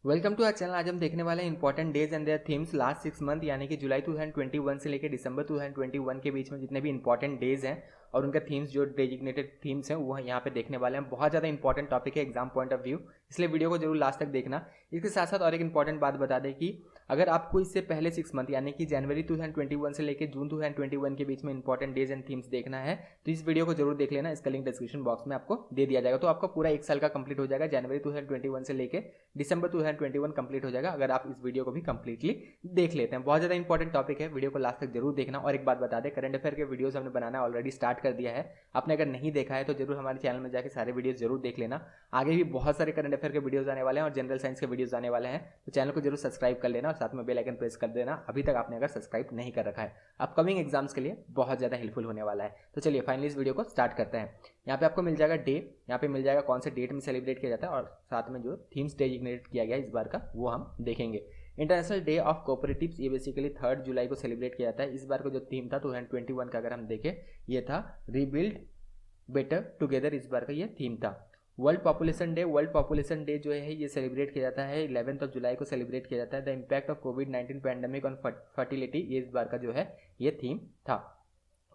Welcome to our channel. आज हम देखने वाले हैं important days and their themes last 6 month यानी कि जुलाई 2021 से लेकर दिसंबर 2021 के बीच में जितने भी इंपॉर्टेंट डेज हैं और उनका थीम्स जो डेजिग्नेटेड थीम्स हैं वो यहाँ पे देखने वाले हैं। बहुत ज़्यादा इंपॉर्टेंट टॉपिक है एग्जाम पॉइंट ऑफ व्यू, इसलिए वीडियो को जरूर लास्ट तक देखना। इसके साथ साथ और एक इंपॉर्टेंट बात बता दें कि अगर आपको इससे पहले 6 मंथ यानी कि जनवरी 2021 से लेकर जून 2021 के बीच में इंपॉर्टेंट डेज एंड थीम्स देखना है तो इस वीडियो को जरूर देख लेना। इसका लिंक डिस्क्रिप्शन बॉक्स में आपको दे दिया जाएगा, तो आपका पूरा 1 साल का कंप्लीट हो जाएगा। जनवरी 2021 से लेकर दिसंबर 2021 कंप्लीट हो जाएगा अगर आप इस वीडियो को भी कंप्लीटली देख लेते हैं। बहुत ज़्यादा इंपॉर्टेंट टॉपिक है, वीडियो को लास्ट तक जरूर देखना। और एक बात बता दें, करंट अफेयर के वीडियोस हमने बनाना ऑलरेडी स्टार्ट कर दिया है। आपने अगर नहीं देखा है तो जरूर हमारे चैनल में जाकर सारे वीडियोस जरूर देख लेना। आगे भी बहुत सारे करंट अफेयर के वीडियोस आने वाले हैं और जनरल साइंस के वीडियोस आने वाले हैं, तो चैनल को जरूर सब्सक्राइब कर लेना और साथ में बेल आइकन प्रेस कर देना अभी तक आपने अगर सब्सक्राइब नहीं कर रखा है। अपकमिंग एग्जाम्स के लिए बहुत ज़्यादा हेल्पफुल होने वाला है। तो चलिए फाइनली इस वीडियो को स्टार्ट करते हैं। यहाँ पे आपको मिल जाएगा डे, यहाँ पे मिल जाएगा कौन से डेट में सेलिब्रेट किया जाता है और साथ में जो थीम्स डेजिग्नेट किया गया इस बार का वो हम देखेंगे। इंटरनेशनल डे ऑफ कोऑपरेटिव्स, ये बेसिकली 3 जुलाई को सेलिब्रेट किया जाता है। इस बार का जो थीम था 2021 का अगर हम देखें ये था रीबिल्ड बेटर टुगेदर, इस बार का ये थीम था। World population day, world population day जो है ये सेलिब्रेट किया जाता है 11 जुलाई को सेलिब्रेट किया जाता है। The impact of covid pandemic on fertility, ये इस बार का जो है ये थीम था।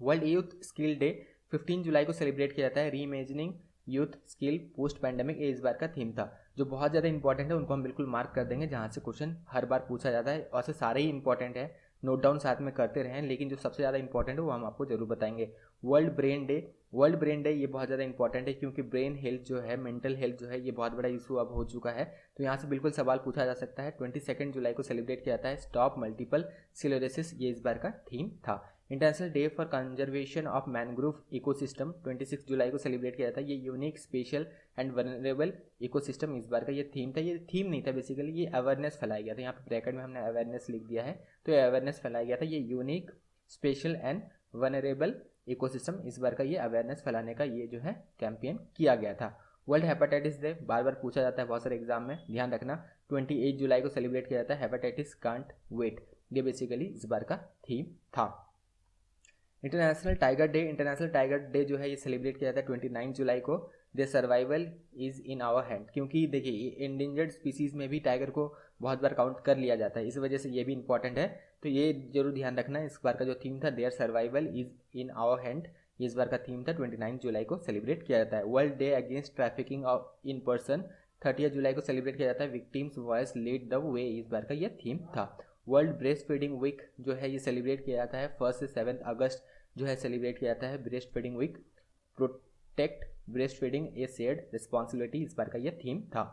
वर्ल्ड यूथ स्किल डे 15 जुलाई को सेलिब्रेट किया जाता है। री imagining youth skill post pandemic, ये इस बार का थीम था। जो बहुत ज़्यादा इंपॉर्टेंट है उनको हम बिल्कुल मार्क कर देंगे, जहाँ से क्वेश्चन हर बार पूछा जाता है। और से सारे ही इंपॉर्टेंट है, नोट डाउन साथ में करते रहें, लेकिन जो सबसे ज़्यादा इंपॉर्टेंट है वो हम आपको जरूर बताएंगे। World brain day, world brain day ये बहुत ज़्यादा इंपॉर्टेंट है क्योंकि ब्रेन हेल्थ जो है, मेंटल हेल्थ जो है, ये बहुत बड़ा इशू अब हो चुका है। तो यहाँ से बिल्कुल सवाल पूछा जा सकता है। 22 जुलाई को सेलिब्रेट किया जाता है स्टॉप मल्टीपल स्क्लेरोसिस, ये इस बार का थीम था। International day for conservation of mangrove ecosystem 26 जुलाई को सेलिब्रेट किया जाता है। ये unique special and vulnerable ecosystem इस बार का ये थीम था। ये थीम नहीं था, बेसिकली ये अवेयरनेस फैलाया गया था। यहाँ पे ब्रैकेट में हमने अवेयरनेस लिख दिया है, तो ये अवेयरनेस फैलाया गया था। ये unique special and vulnerable ecosystem इस बार का ये अवेयरनेस फैलाने का ये जो है कैंपेन किया गया था। वर्ल्ड हेपेटाइटिस डे बार बार पूछा जाता है बहुत सारे एग्जाम में, ध्यान रखना। 28 जुलाई को सेलिब्रेट किया जाता है। हेपेटाइटिस कांट वेट, ये बेसिकली इस बार का थीम था। International tiger day, international tiger day जो है ये सेलिब्रेट किया जाता है 29 जुलाई को। The survival is in our hand, क्योंकि देखिए इंडेंजर्ड स्पीसीज में भी टाइगर को बहुत बार काउंट कर लिया जाता है, इस वजह से ये भी इंपॉर्टेंट है। तो ये जरूर ध्यान रखना। इस बार का जो थीम था their survival is in our hand, इस बार का थीम था। 29 जुलाई को सेलिब्रेट किया जाता है। World day against trafficking in person 30 जुलाई को सेलिब्रेट किया जाता है। Victims voice lead the way, इस बार का ये थीम था। वर्ल्ड ब्रेस्ट फीडिंग वीक जो है ये सेलिब्रेट किया जाता है 1 से 7 अगस्त जो है सेलिब्रेट किया जाता है। Breast feeding week, protect breast feeding a shared responsibility, इस बार का ये थीम था।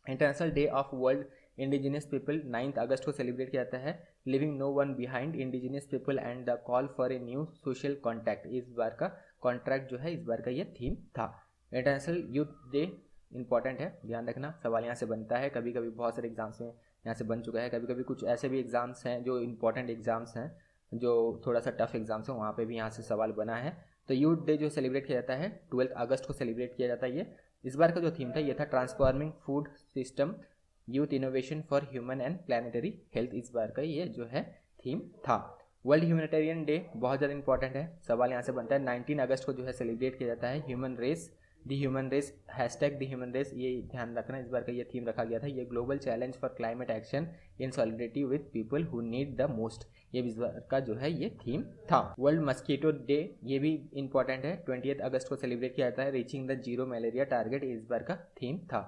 International day of world indigenous people 9 अगस्त को सेलिब्रेट किया जाता है। Living no one behind indigenous people and the call for a new social contract, इस बार का कॉन्ट्रैक्ट जो है इस बार का ये थीम था। इंटरनेशनल यूथ डे इंपॉर्टेंट है, ध्यान रखना। सवाल यहाँ से बनता है, कभी कभी बहुत सारे एग्जाम्स में यहाँ से बन चुका है। कभी कभी कुछ ऐसे भी एग्जाम्स हैं जो इंपॉर्टेंट एग्जाम्स हैं, जो थोड़ा सा टफ एग्जाम्स हैं, वहाँ पे भी यहाँ से सवाल बना है। तो यूथ डे जो सेलिब्रेट किया जाता है 12 अगस्त को सेलिब्रेट किया जाता है। ये इस बार का जो थीम था ये था transforming food system youth innovation for human and planetary health, इस बार का ये जो है थीम था। वर्ल्ड ह्यूमैनिटेरियन डे बहुत ज़्यादा इंपॉर्टेंट है, सवाल यहाँ से बनता है। 19 अगस्त को जो है सेलिब्रेट किया जाता है। Human race the human race, hashtag the human race, ये ध्यान रखना। इस बार का ये थीम रखा गया था। ये global challenge for climate action in solidarity with people who need the most, ये इस बार का जो है ये थीम था। वर्ल्ड मस्कीटो डे, ये भी इंपॉर्टेंट है। 28 अगस्त को सेलिब्रेट किया जाता है। Reaching the zero malaria target, इस बार का थीम था।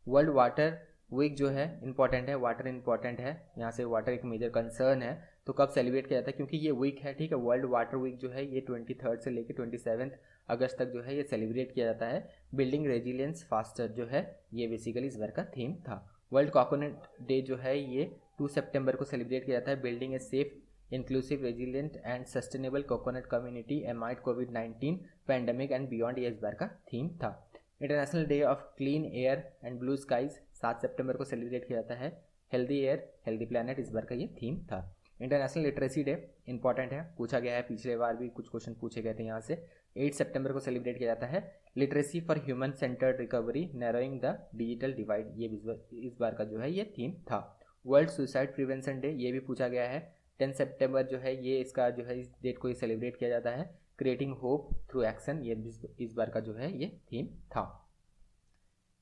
वर्ल्ड वाटर वीक जो है इंपॉर्टेंट है, वाटर इंपॉर्टेंट है, यहाँ से वाटर एक मेजर कंसर्न है। तो कब सेलिब्रेट किया जाता है, क्योंकि ये वीक है, ठीक है। वर्ल्ड वाटर वीक जो है ये 23 से लेकर 27 अगस्त तक जो है ये सेलिब्रेट किया जाता है। बिल्डिंग रेजिलियंस फास्टर जो है ये बेसिकली इस बार का थीम था। वर्ल्ड कोकोनट डे जो है ये 2 सितंबर को सेलिब्रेट किया जाता है। Building a safe inclusive resilient and sustainable coconut community amid कोविड-19 पैंडेमिक एंड बियॉन्ड, ये इस बार का थीम था। International day of clean air and blue skies 7 सितंबर को सेलिब्रेट किया जाता है। हेल्दी एयर हेल्दी प्लैनेट, इस बार का ये थीम था। इंटरनेशनल लिटरेसी डे इंपॉर्टेंट है, पूछा गया है, पिछले बार भी कुछ क्वेश्चन पूछे गए थे यहाँ से। 8 सितंबर को सेलिब्रेट किया जाता है। Literacy for human centred recovery narrowing the digital divide, ये इस बार का जो है ये थीम था। वर्ल्ड सुसाइड प्रिवेंशन डे, ये भी पूछा गया है। 10 सितंबर जो है ये इसका जो है इस डेट को ये सेलिब्रेट किया जाता है। क्रिएटिंग होप थ्रू एक्शन, ये इस बार का जो है ये थीम था।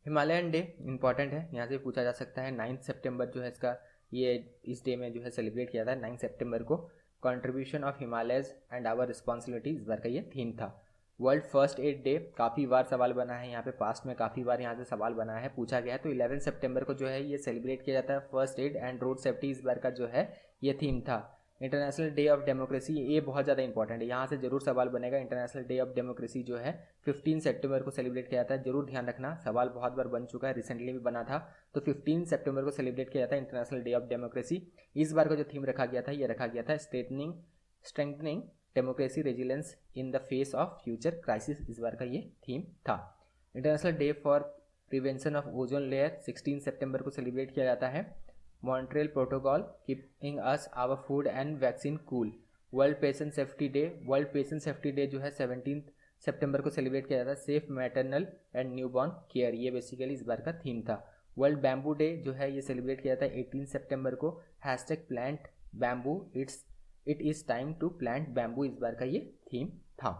हिमालयन डे इंपॉर्टेंट है, यहाँ से पूछा जा सकता है। 9 सितंबर जो है इसका, ये इस डे में जो है सेलिब्रेट किया था 9 सितंबर को। Contribution of Himalayas and our responsibility इस बार का ये थीम था। वर्ल्ड फर्स्ट एड डे काफ़ी बार सवाल बना है यहाँ पे, पास्ट में काफ़ी बार यहाँ से सवाल बना है, पूछा गया है। तो 11 सितंबर को जो है ये सेलिब्रेट किया जाता है। First aid and road safety इस बार का जो है ये थीम था। इंटरनेशनल डे ऑफ डेमोक्रेसी, ये बहुत ज़्यादा इंपॉर्टेंट है, यहाँ से जरूर सवाल बनेगा। इंटरनेशनल डे ऑफ डेमोक्रेसी जो है 15 सितंबर को सेलिब्रेट किया जाता है, जरूर ध्यान रखना, सवाल बहुत बार बन चुका है, रिसेंटली भी बना था। तो 15 सितंबर को सेलिब्रेट किया जाता है इंटरनेशनल डे ऑफ डेमोक्रेसी। इस बार का जो थीम रखा गया था, ये रखा गया था strengthening democracy resilience in the face of future crisis, इस बार का ये थीम था। International day for prevention of ozone layer 16 सितंबर को सेलिब्रेट किया जाता है। Montreal protocol keeping us our food and vaccine cool. World patient safety day जो है 17 सितंबर को सेलिब्रेट किया जाता है। Safe maternal and newborn care, ये बेसिकली इस बार का थीम था। वर्ल्ड बैम्बू डे जो है ये सेलिब्रेट किया जाता है 18 सितंबर को। #Plant bamboo, it is time to plant bamboo, इस बार का ये थीम था।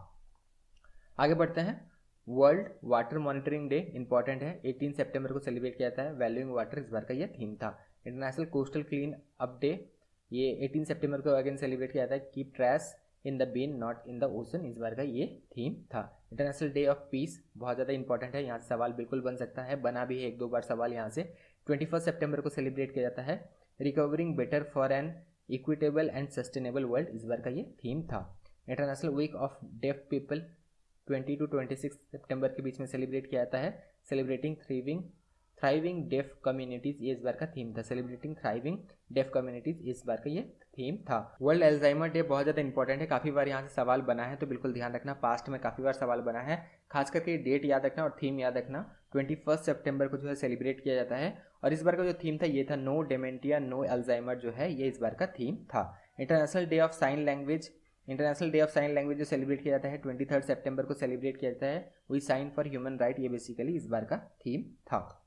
आगे बढ़ते हैं। World water monitoring day important है, 18 सितंबर को सेलिब्रेट किया जाता है। वैल्यूइंग वाटर, इस बार का ये थीम था। International coastal clean up day, ये 18 सितंबर को अगेन सेलिब्रेट किया जाता है। Keep trash in the bin not in the ocean, इस बार का ये थीम था। इंटरनेशनल डे ऑफ पीस बहुत ज़्यादा इंपॉर्टेंट है, यहाँ से सवाल बिल्कुल बन सकता है, बना भी है 1-2 बार सवाल यहाँ से। 21 सितंबर को सेलिब्रेट किया जाता है। Recovering better for an equitable and sustainable world, इस बार का ये थीम था। International week of deaf people 20 to 26 सितंबर के बीच में सेलिब्रेट किया जाता है। सेलिब्रेटिंग थ्राइविंग डेफ कम्युनिटीज, ये इस बार का थीम था। सेलिब्रेटिंग थ्राइविंग डेफ कम्युनिटीज, इस बार का ये थीम था। वर्ल्ड अल्जाइमर डे बहुत ज़्यादा इंपॉर्टेंट है, काफ़ी बार यहाँ से सवाल बना है, तो बिल्कुल ध्यान रखना, पास्ट में काफ़ी बार सवाल बना है। खास करके डेट याद रखना और थीम याद रखना। 21 सितंबर को जो है सेलिब्रेट किया जाता है। और इस बार का जो थीम था ये था नो डेमेंटिया नो अल्जाइमर, जो है ये इस बार का थीम था। International day of sine language जो सेलिब्रेट किया जाता है 23 सितंबर को सेलिब्रेट किया जाता है। We sign for human right, ये बेसिकली इस बार का थीम था।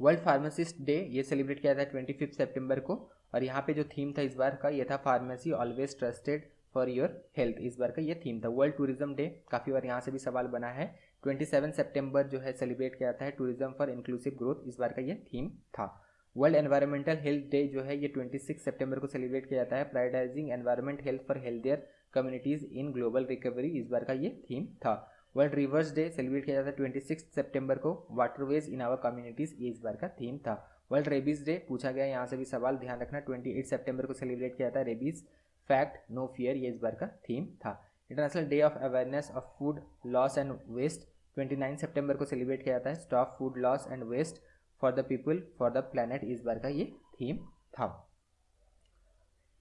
वर्ल्ड फार्मासिस्ट डे ये सेलिब्रेट किया जाता है 25 सितंबर को। और यहाँ पे जो थीम था इस बार का ये था pharmacy always trusted for your health, इस बार का ये थीम था। वर्ल्ड टूरिज्म डे, काफ़ी बार यहाँ से भी सवाल बना है। 27 सितंबर जो है सेलिब्रेट किया जाता है। टूरिज्म फॉर इंक्लूसिव ग्रोथ, इस बार का ये थीम था। वर्ल्ड एनवायरमेंटल हेल्थ डे जो है ये 26 सितंबर को सेलिब्रेट किया जाता है। Prioritising environment health for healthier communities in global recovery, इस बार का ये थीम था। वर्ल्ड रिवर्स डे सेलिब्रेट किया जाता है 26 सितंबर को। वाटरवेज इन आवर कम्युनिटीज, ये इस बार का थीम था। वर्ल्ड रेबीज डे पूछा गया, यहाँ से भी सवाल ध्यान रखना, 28 सितंबर को सेलिब्रेट किया जाता है। रेबीज फैक्ट नो फियर, ये इस बार का थीम था। International day of awareness of food loss and waste 29 सितंबर को सेलिब्रेट किया जाता है। Stop food loss and waste for the people for the planet, इस बार का ये थीम था।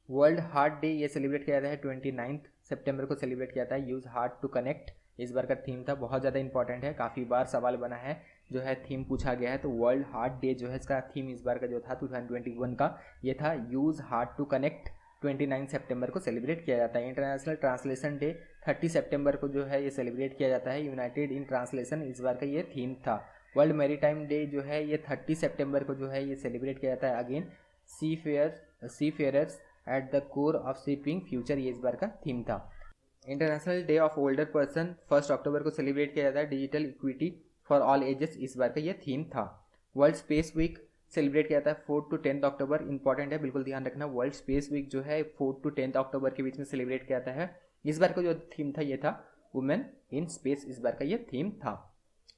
वर्ल्ड हार्ट डे ये सेलिब्रेट किया जाता है 29 सितंबर को सेलिब्रेट किया जाता है। यूज हार्ट टू कनेक्ट, इस बार का थीम था। बहुत ज़्यादा इंपॉर्टेंट है, काफ़ी बार सवाल बना है, जो है थीम पूछा गया है। तो वर्ल्ड हार्ट डे जो है इसका थीम इस बार का जो था 2021 का ये था, यूज हार्ट टू कनेक्ट। 29 सितंबर को सेलिब्रेट किया जाता है। इंटरनेशनल ट्रांसलेशन डे 30 सितंबर को जो है ये सेलिब्रेट किया जाता है। यूनाइटेड इन ट्रांसलेशन, इस बार का ये थीम था। वर्ल्ड मैरीटाइम डे जो है ये 30 सितंबर को जो है ये सेलिब्रेट किया जाता है। Again seafarers at the core of shipping future, ये इस बार का थीम था। International day of older person 1 अक्टूबर को सेलिब्रेट किया जाता है। Digital equity for all ages, इस बार का ये थीम था। वर्ल्ड स्पेस वीक सेलिब्रेट किया जाता है 4 to 10 अक्टूबर, इंपॉर्टेंट है, बिल्कुल ध्यान रखना। वर्ल्ड स्पेस वीक जो है 4 to 10 अक्टूबर के बीच में सेलिब्रेट किया जाता है। इस बार का जो थीम था ये था वुमेन इन स्पेस, इस बार का ये थीम था।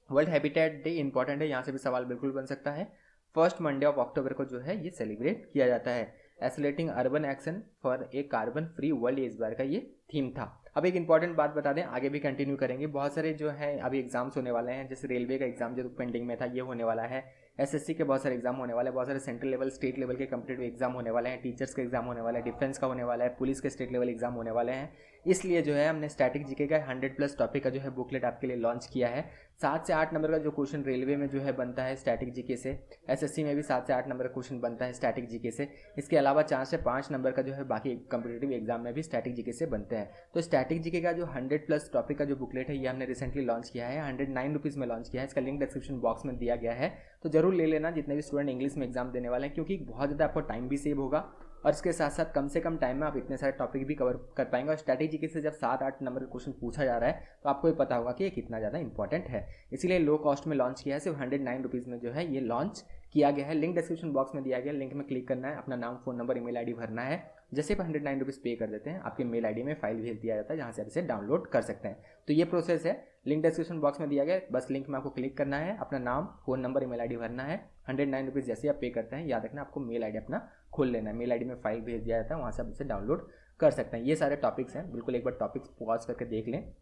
वर्ल्ड हैबिटेट डे इंपॉर्टेंट है, यहाँ से भी सवाल बिल्कुल बन सकता है। 1 मंडे ऑफ अक्टूबर को जो है ये सेलिब्रेट किया जाता है। Accelerating urban action for a carbon free world, इस बार का ये थीम था। अब एक इंपॉर्टेंट बात बता दें, आगे भी कंटिन्यू करेंगे। बहुत सारे जो है अभी एग्जाम्स होने वाले हैं, जैसे रेलवे का एग्जाम जो पेंडिंग में था ये होने वाला है। एसएससी के बहुत सारे एग्जाम होने वाले हैं, बहुत सारे सेंट्रल लेवल स्टेट लेवल के कॉम्पिटिटिव एग्जाम होने वाले हैं, टीचर्स के एग्जाम होने वाला है, डिफेंस का होने वाला है, पुलिस के स्टेट लेवल एग्जाम होने वाले हैं। इसलिए जो है हमने स्टैटिक जीके का 100+ टॉपिक का जो है बुकलेट आपके लिए लॉन्च किया है। 7 से 8 नंबर का जो क्वेश्चन रेलवे में जो है बनता है स्टैटिक जीके से, एसएससी में भी 7 से 8 नंबर का क्वेश्चन बनता है स्टैटिक जीके से। इसके अलावा 4 से 5 नंबर का जो है बाकी कॉम्पिटिटिव एग्जाम में भी स्टैटिक जीके से बनते हैं। तो स्टैटिक जीके का जो 100+ टॉपिक का जो बुकलेट है ये हमने रिसेंटली लॉन्च किया है, 109 रुपीज़ में लॉन्च किया है। इसका लिंक डिस्क्रिप्शन बॉक्स में दिया गया है, तो जरूर ले लेना जितने भी स्टूडेंट इंग्लिश में एग्जाम देने वाले हैं, क्योंकि बहुत ज़्यादा आपको टाइम भी सेव होगा और इसके साथ साथ कम से कम टाइम में आप इतने सारे टॉपिक भी कवर कर पाएंगे। और स्ट्रैटेजी से जब 7-8 नंबर का क्वेश्चन पूछा जा रहा है तो आपको ये पता होगा कि ये कितना ज़्यादा इंपॉर्टेंट है। इसीलिए लो कॉस्ट में लॉन्च किया है, सिर्फ 109 रुपीज़ में जो है ये लॉन्च किया गया है। लिंक डिस्क्रिप्शन बॉक्स में दिया गया, लिंक में क्लिक करना है, अपना नाम, फ़ोन नंबर, ईमेल आईडी भरना है। जैसे आप 109 रुपीज़ पे कर देते हैं, आपके मेल आईडी में फाइल भेज दिया जाता है जहाँ से आप इसे डाउनलोड कर सकते हैं। तो ये प्रोसेस है, लिंक डिस्क्रिप्शन बॉक्स में दिया गया, बस लिंक में आपको क्लिक करना है, अपना नाम, फ़ोन नंबर, ईमेल आईडी भरना है। 109 रुपीज़ जैसे आप पे करते हैं, याद रखना आपको मेल आईडी अपना खोल लेना है, मेल आईडी में फाइल भेज दिया जाता है, वहाँ से आप इसे डाउनलोड कर सकते हैं। ये सारे टॉपिक्स हैं, बिल्कुल एक बार टॉपिक्स पॉज करके देख लें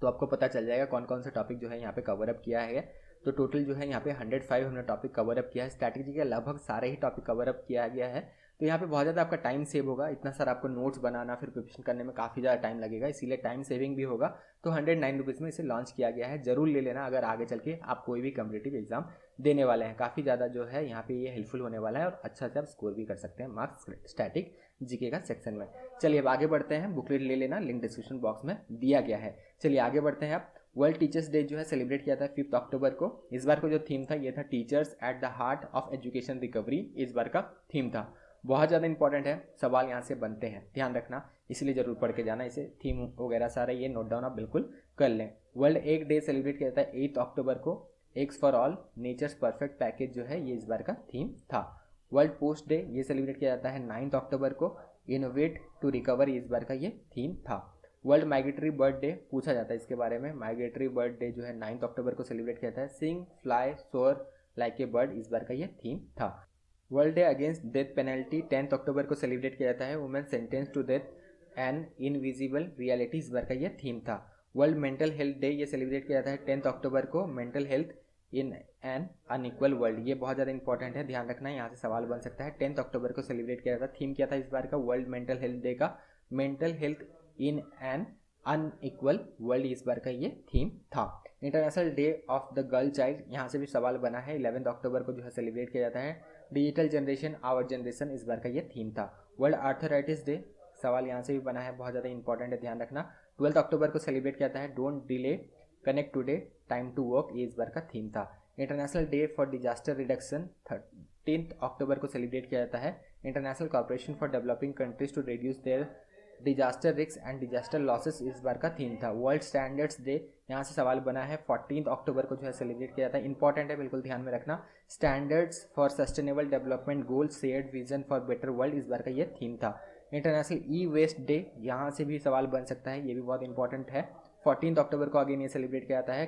तो आपको पता चल जाएगा कौन कौन से टॉपिक जो है यहाँ पे कवर अप किया है। तो टोटल जो है यहाँ पे 105 हमने टॉपिक कवर अप किया है। स्ट्रैटेजी के लगभग सारे ही टॉपिक कवर अप किया गया है। तो यहाँ पे बहुत ज़्यादा आपका टाइम सेव होगा, इतना सारा आपको नोट्स बनाना फिर प्रिपरेशन करने में काफ़ी ज़्यादा टाइम लगेगा, इसीलिए टाइम सेविंग भी होगा। तो 109 रुपीज़ में इसे लॉन्च किया गया है, जरूर ले लेना अगर आगे चल के आप कोई भी कॉम्पिटिटिव एग्जाम देने वाले हैं। काफ़ी ज़्यादा जो है यहाँ पे ये हेल्पफुल होने वाला है और अच्छा से आप स्कोर भी कर सकते हैं मार्क्स स्टैटिक जीके का सेक्शन में। चलिए अब आगे बढ़ते हैं, बुकलेट ले लेना, लिंक डिस्क्रिप्शन बॉक्स में दिया गया है। चलिए आगे बढ़ते हैं। अब वर्ल्ड टीचर्स डे जो है सेलिब्रेट किया था 5 अक्टूबर को। इस बार को जो थीम था ये था teachers at the heart of education recovery, इस बार का थीम था। बहुत ज़्यादा इंपॉर्टेंट है, सवाल यहाँ से बनते हैं, ध्यान रखना, इसलिए जरूर पढ़ के जाना इसे। थीम वगैरह सारा ये नोट डाउन आप बिल्कुल कर लें। वर्ल्ड एग डे सेलिब्रेट किया था 8 अक्टूबर को। Eggs for all nature's perfect package जो है ये इस बार का थीम था। वर्ल्ड पोस्ट डे ये सेलिब्रेट किया जाता है 9 अक्टूबर को। इनोवेट टू रिकवर इस बार का ये थीम था। वर्ल्ड माइग्रेटरी बर्ड डे पूछा जाता है इसके बारे में। माइग्रेटरी बर्ड डे जो है 9 अक्टूबर को सेलिब्रेट किया जाता है। Sing fly soar like a bird इस बार का ये थीम था। World day against death penalty 10 अक्टूबर को सेलिब्रेट किया जाता है। Women sentence to death an invisible reality इस बार का ये थीम था। वर्ल्ड मेंटल हेल्थ डे ये सेलिब्रेट किया जाता है 10 अक्टूबर को। Mental health in an unequal world, ये बहुत ज़्यादा इंपॉर्टेंट है, ध्यान रखना है, यहाँ से सवाल बन सकता है। 10 अक्टूबर को सेलिब्रेट किया जाता है। थीम क्या था इस बार का वर्ल्ड मेंटल हेल्थ डे का? Mental health in an unequal world इस बार का ये थीम था। International day of the girl child, यहाँ से भी सवाल बना है, 11 अक्टूबर को जो है सेलिब्रेट किया जाता है। डिजिटल जनरेशन आवर जनरेशन इस बार का ये थीम था। वर्ल्ड आर्थराइटिस डे, सवाल यहाँ से भी बना है, बहुत ज़्यादा इंपॉर्टेंट है, ध्यान रखना। 12 अक्टूबर को सेलिब्रेट किया जाता है। Don't delay connect today time to work, ये इस बार का थीम था। International day for disaster reduction 13 अक्टूबर को सेलिब्रेट किया जाता है। International corporation for developing countries to reduce their disaster risk and disaster losses इस बार का थीम था। वर्ल्ड स्टैंडर्ड्स डे, यहाँ से सवाल बना है, 14 अक्टूबर को जो है सेलिब्रेट किया जाता है। इंपॉर्टेंट है, बिल्कुल ध्यान में रखना। Standards for sustainable development goals shared vision for better world इस बार का ये थीम था। इंटरनेशनल ई वेस्ट डे, यहाँ से भी सवाल बन सकता है, ये भी बहुत इंपॉर्टेंट है। 14 अक्टूबर को अगेन ये सेलिब्रेट किया जाता है।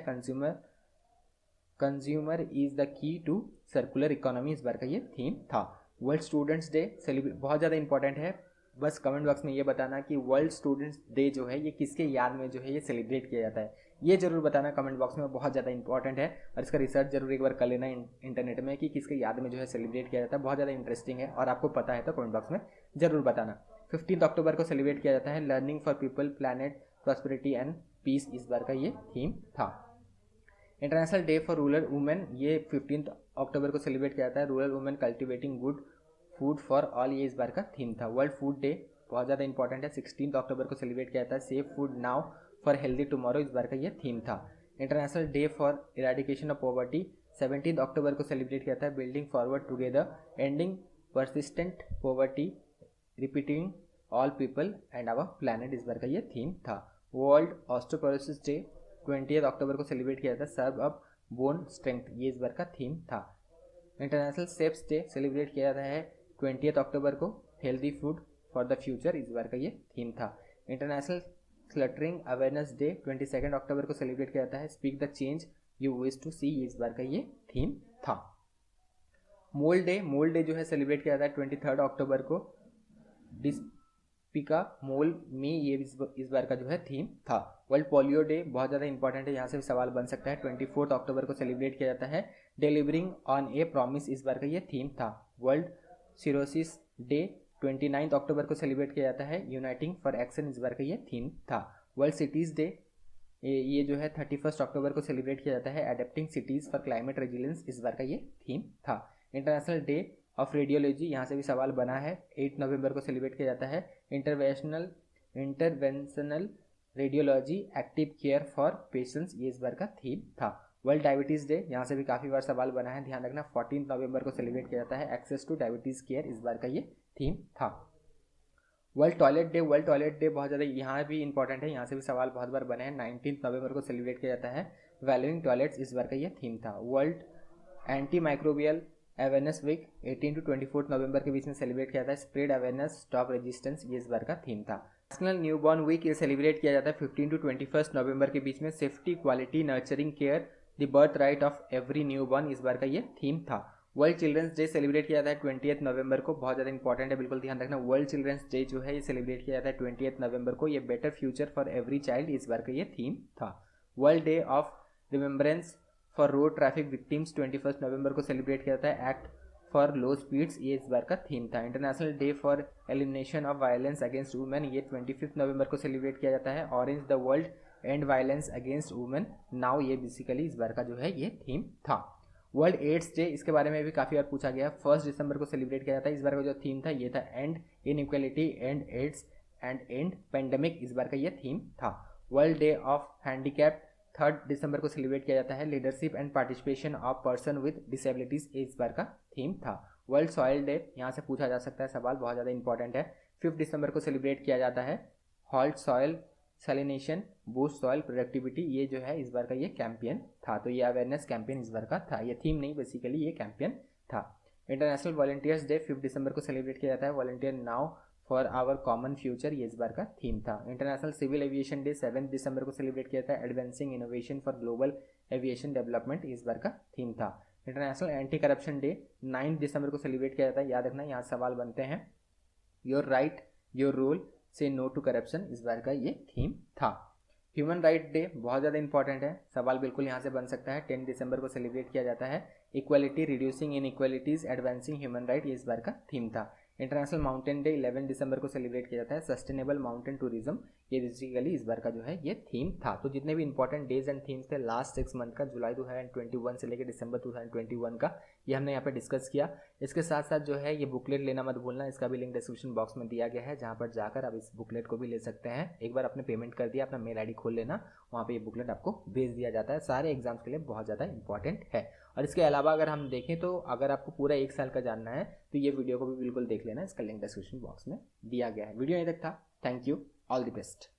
Consumer is the key to circular economy इस बार का ये थीम था। वर्ल्ड स्टूडेंट्स डे सेलिब्रेट, बहुत ज़्यादा इंपॉर्टेंट है, बस कमेंट बॉक्स में ये बताना कि वर्ल्ड स्टूडेंट्स डे जो है ये किसके याद में जो है ये सेलिब्रेट किया जाता है, ये जरूर बताना कमेंट बॉक्स में, बहुत ज़्यादा इंपॉर्टेंट है। और इसका रिसर्च जरूर एक बार कर लेना इंटरनेट में कि किसके याद में जो है सेलिब्रेट किया जाता है, बहुत ज़्यादा इंटरेस्टिंग है और आपको पता है तो कमेंट बॉक्स में जरूर बताना। 15 अक्टूबर को सेलिब्रेट किया जाता है। Learning for people planet prosperity and peace इस बार का ये थीम था। International day for rural women, ये 15 अक्टूबर को सेलिब्रेट किया जाता है। Rural women cultivating good food for all, ये इस बार का थीम था। वर्ल्ड फूड डे बहुत ज़्यादा इंपॉर्टेंट है, 16 अक्टूबर को सेलिब्रेट किया जाता है। Safe food now for healthy tomorrow इस बार का ये थीम था। International day for eradication of poverty 17 अक्टूबर को सेलिब्रेट किया जाता है। Building forward together ending persistent poverty repeating all people and our planet इस बार का ये थीम था। वर्ल्ड ऑस्टियोपोरोसिस डे 20 अक्टूबर को सेलिब्रेट किया जाता है। सर्व अप बोन स्ट्रेंथ, ये इस बार का थीम था। इंटरनेशनल सेफ्स डे सेलिब्रेट किया जाता है 20 अक्टूबर को। Healthy food for the future इस बार का ये थीम था। इंटरनेशनल क्लटरिंग अवेयरनेस डे 22 अक्टूबर को सेलिब्रेट किया जाता है। Speak the change you wish to see, इस बार का ये थीम था। मोल डे जो है सेलिब्रेट किया जाता है 23 अक्टूबर को। डिस्पिका मोल मी, ये इस बार का जो है थीम था। वर्ल्ड पोलियो डे बहुत ज़्यादा इंपॉर्टेंट है, यहाँ से भी सवाल बन सकता है। 24 अक्टूबर को सेलिब्रेट किया जाता है। डिलीवरिंग ऑन ए प्रॉमिस इस बार का ये थीम था। वर्ल्ड सिरोसिस डे 29 अक्टूबर को सेलिब्रेट किया जाता है। यूनाइटिंग फॉर एक्शन इस बार का ये थीम था। वर्ल्ड सिटीज़ डे ये जो है 31 अक्टूबर को सेलिब्रेट किया जाता है। Adapting cities for climate resilience इस बार का ये थीम था। इंटरनेशनल डे ऑफ रेडियोलॉजी, यहाँ से भी सवाल बना है, 8 नवंबर को सेलिब्रेट किया जाता है। Interventional radiology active care for patients, ये इस बार का थीम था। वर्ल्ड डायबिटीज़ डे, यहाँ से भी काफ़ी बार सवाल बना है, ध्यान रखना 14 नवंबर को सेलिब्रेट किया जाता है। एक्सेस टू डायबिटीज़ केयर इस बार का ये थीम था। World toilet day, world toilet day बहुत ज़्यादा यहाँ भी इंपॉर्टेंट है, यहाँ से भी सवाल बहुत बार बने हैं। 19 नवंबर को सेलिब्रेट किया जाता है। वैल्यूइंग टॉयलेट्स इस बार का ये थीम था। World anti microbial awareness week 18 to 24 नवंबर के बीच में सेलिब्रेट किया जाता है। स्प्रेड अवेयरनेस स्टॉप रेजिस्टेंस ये इस बार का थीम था। नेशनल न्यूबॉर्न वीक ये सेलिब्रेट किया जाता है 15 टू 21 नवंबर के बीच में। Safety, quality, nurturing care, the birth right of every newborn इस बार का ये थीम था। वर्ल्ड चिल्ड्रंस डे सेलिब्रेट किया जाता है 20 नवंबर को, बहुत ज़्यादा इंपॉर्टेंट है, बिल्कुल ध्यान रखना। वर्ल्ड चिल्ड्रंस डे जो है ये सेलिब्रेट किया जाता है 20 नवंबर को। ये better future for every child इस बार का ये थीम था। World day of remembrance for road traffic victims 21 नवंबर को सेलिब्रेट किया जाता है। एक्ट फॉर लो स्पीड्स ये इस बार का थीम था। International day for elimination of violence against women ये 25 नवंबर को सेलिब्रेट किया जाता है। Orange the world and violence against women now ये बेसिकली इस बार का जो है ये थीम था। वर्ल्ड एड्स डे, इसके बारे में भी काफ़ी बार पूछा गया, 1 दिसंबर को सेलिब्रेट किया जाता है। इस बार का जो थीम था ये था end inequality, end AIDS end end pandemic इस बार का ये थीम था। वर्ल्ड डे ऑफ हैंडीकैप 3 दिसंबर को सेलिब्रेट किया जाता है। Leadership and participation of person with disabilities इस बार का थीम था। वर्ल्ड सॉइल डे, यहाँ से पूछा जा सकता है सवाल, बहुत ज़्यादा इंपॉर्टेंट है। 5 दिसंबर को सेलिब्रेट किया जाता है। Halt soil salination, boost soil productivity ये जो है इस बार का ये कैंपेन था। तो ये अवेयरनेस कैंपेन इस बार का था, ये थीम नहीं, बेसिकली ये कैंपेन था। इंटरनेशनल वॉलंटियर्स डे 5 दिसंबर को सेलिब्रेट किया जाता है। Volunteer now for our common future ये इस बार का थीम था। इंटरनेशनल सिविल एविएशन डे 7 दिसंबर को सेलिब्रेट किया जाता है। Advancing innovation for global aviation development इस बार का थीम था। इंटरनेशनल एंटी करप्शन डे 9 दिसंबर को सेलिब्रेट किया जाता है। याद रखना यहाँ सवाल बनते हैं। योर राइट योर रूल से नो टू करप्शन इस बार का ये थीम था। ह्यूमन राइट डे बहुत ज़्यादा इंपॉर्टेंट है, सवाल बिल्कुल यहाँ से बन सकता है। 10 दिसंबर को सेलिब्रेट किया जाता है। Equality, reducing inequalities, advancing human right ये इस बार का थीम था। इंटरनेशनल माउंटेन डे 11 दिसंबर को सेलिब्रेट किया जाता है। सस्टेनेबल माउंटेन टूरिज्म ये बेसिकली इस बार का जो है ये थीम था। तो जितने भी इंपॉर्टेंट डेज एंड थीम्स थे लास्ट 6 मंथ का, जुलाई 2021 से लेकर दिसंबर 2021 का, ये हमने यहाँ पे डिस्कस किया। इसके साथ साथ जो है ये बुकलेट लेना मत भूलना, इसका भी लिंक डिस्क्रिप्शन बॉक्स में दिया गया है, जहाँ पर जाकर आप इस बुकलेट को भी ले सकते हैं। एक बार आपने पेमेंट कर दिया, अपना मेल आईडी खोल लेना, वहाँ पे ये बुकलेट आपको भेज दिया जाता है। सारे एग्जाम्स के लिए बहुत ज़्यादा इंपॉर्टेंट है। और इसके अलावा अगर हम देखें तो अगर आपको पूरा 1 साल का जानना है तो ये वीडियो को भी बिल्कुल देख लेना, इसका लिंक डिस्क्रिप्शन बॉक्स में दिया गया है। वीडियो यहीं तक था, thank you, all the best.